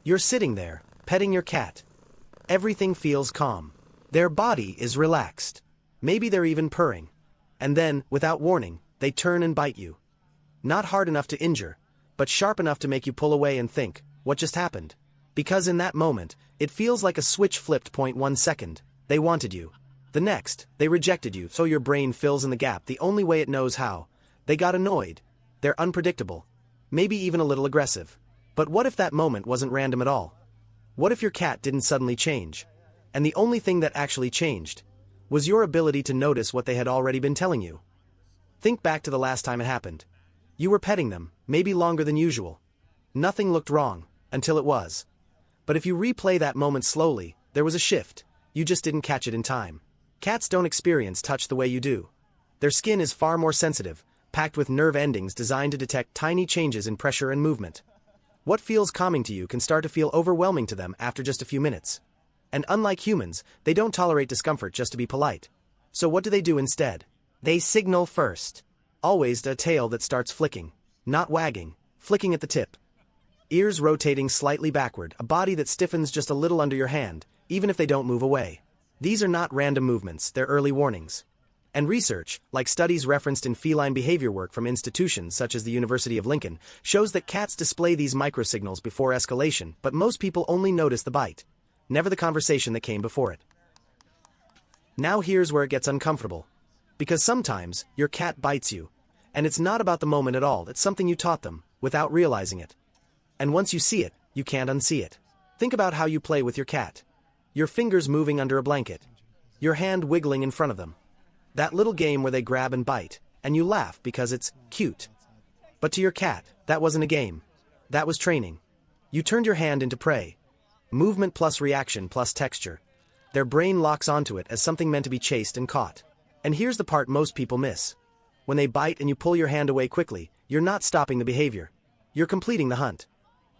You're sitting there, petting your cat. Everything feels calm. Their body is relaxed. Maybe they're even purring. And then, without warning, they turn and bite you. Not hard enough to injure, but sharp enough to make you pull away and think, what just happened? Because in that moment, it feels like a switch flipped. 1 second, they wanted you. The next, they rejected you, so your brain fills in the gap the only way it knows how. They got annoyed. They're unpredictable. Maybe even a little aggressive. But what if that moment wasn't random at all? What if your cat didn't suddenly change? And the only thing that actually changed was your ability to notice what they had already been telling you. Think back to the last time it happened. You were petting them, maybe longer than usual. Nothing looked wrong, until it was. But if you replay that moment slowly, there was a shift. You just didn't catch it in time. Cats don't experience touch the way you do. Their skin is far more sensitive, packed with nerve endings designed to detect tiny changes in pressure and movement. What feels calming to you can start to feel overwhelming to them after just a few minutes. And unlike humans, they don't tolerate discomfort just to be polite. So what do they do instead? They signal first. Always a tail that starts flicking, not wagging, flicking at the tip. Ears rotating slightly backward, a body that stiffens just a little under your hand, even if they don't move away. These are not random movements, they're early warnings. And research, like studies referenced in feline behavior work from institutions such as the University of Lincoln, shows that cats display these microsignals before escalation, but most people only notice the bite, never the conversation that came before it. Now here's where it gets uncomfortable. Because sometimes, your cat bites you. And it's not about the moment at all, it's something you taught them, without realizing it. And once you see it, you can't unsee it. Think about how you play with your cat. Your fingers moving under a blanket. Your hand wiggling in front of them. That little game where they grab and bite, and you laugh because it's cute. But to your cat, that wasn't a game. That was training. You turned your hand into prey. Movement plus reaction plus texture. Their brain locks onto it as something meant to be chased and caught. And here's the part most people miss. When they bite and you pull your hand away quickly, you're not stopping the behavior. You're completing the hunt.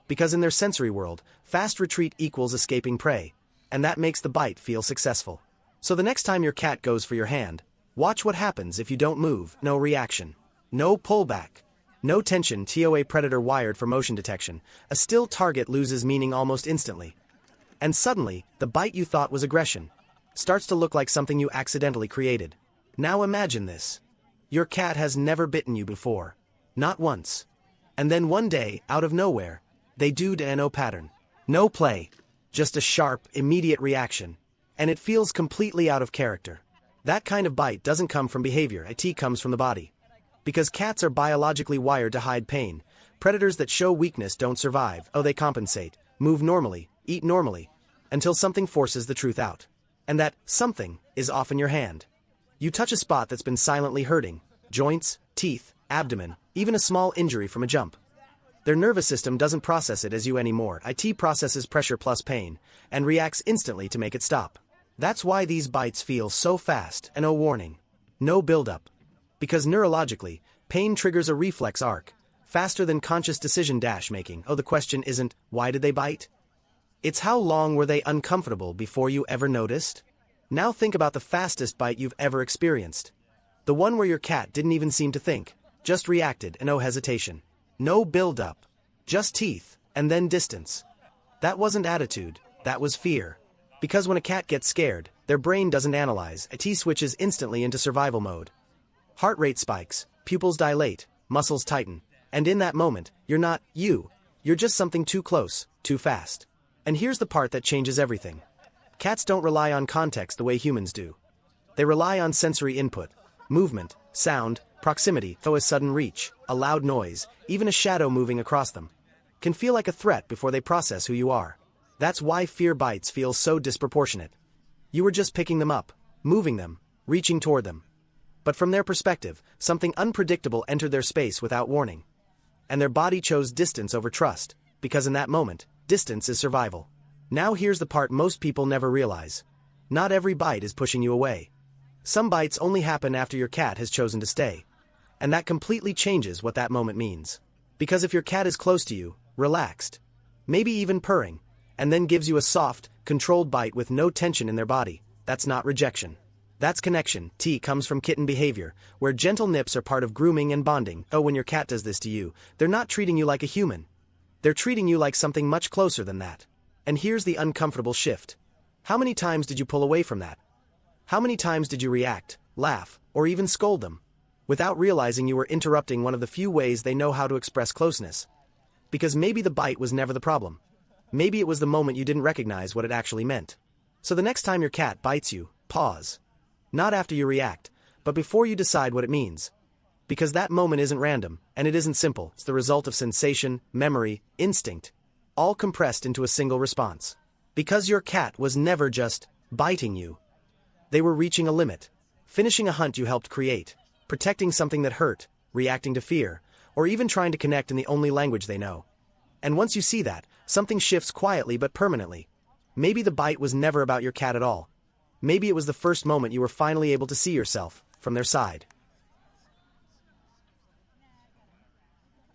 Because in their sensory world, fast retreat equals escaping prey, and that makes the bite feel successful. So the next time your cat goes for your hand, watch what happens if you don't move. No reaction. No pullback. No tension. TOA predator wired for motion detection. A still target loses meaning almost instantly. And suddenly, the bite you thought was aggression starts to look like something you accidentally created. Now imagine this. Your cat has never bitten you before. Not once. And then one day, out of nowhere, they do. No pattern. No play. Just a sharp, immediate reaction. And it feels completely out of character. That kind of bite doesn't come from behavior, it comes from the body. Because cats are biologically wired to hide pain. Predators that show weakness don't survive. They compensate, move normally, eat normally, until something forces the truth out. And that something is often your hand. You touch a spot that's been silently hurting. Joints, teeth, abdomen, even a small injury from a jump. Their nervous system doesn't process it as you anymore. It processes pressure plus pain, and reacts instantly to make it stop. That's why these bites feel so fast, and no warning. No build-up. Because neurologically, pain triggers a reflex arc, faster than conscious decision-making. The question isn't, why did they bite? It's how long were they uncomfortable before you ever noticed? Now think about the fastest bite you've ever experienced. The one where your cat didn't even seem to think, just reacted and no hesitation. No build-up. Just teeth, and then distance. That wasn't attitude, that was fear. Because when a cat gets scared, their brain doesn't analyze, it switches instantly into survival mode. Heart rate spikes, pupils dilate, muscles tighten, and in that moment, you're not you. You're just something too close, too fast. And here's the part that changes everything. Cats don't rely on context the way humans do. They rely on sensory input, movement, sound, proximity. A sudden reach, a loud noise, even a shadow moving across them, can feel like a threat before they process who you are. That's why fear bites feel so disproportionate. You were just picking them up, moving them, reaching toward them. But from their perspective, something unpredictable entered their space without warning. And their body chose distance over trust, because in that moment, distance is survival. Now here's the part most people never realize. Not every bite is pushing you away. Some bites only happen after your cat has chosen to stay. And that completely changes what that moment means. Because if your cat is close to you, relaxed, maybe even purring, and then gives you a soft, controlled bite with no tension in their body, that's not rejection. That's connection. Comes from kitten behavior, where gentle nips are part of grooming and bonding. When your cat does this to you, they're not treating you like a human. They're treating you like something much closer than that. And here's the uncomfortable shift. How many times did you pull away from that? How many times did you react, laugh, or even scold them, without realizing you were interrupting one of the few ways they know how to express closeness? Because maybe the bite was never the problem. Maybe it was the moment you didn't recognize what it actually meant. So the next time your cat bites you, pause. Not after you react, but before you decide what it means. Because that moment isn't random, and it isn't simple. It's the result of sensation, memory, instinct, all compressed into a single response. Because your cat was never just biting you. They were reaching a limit, finishing a hunt you helped create, protecting something that hurt, reacting to fear, or even trying to connect in the only language they know. And once you see that, something shifts quietly but permanently. Maybe the bite was never about your cat at all. Maybe it was the first moment you were finally able to see yourself from their side.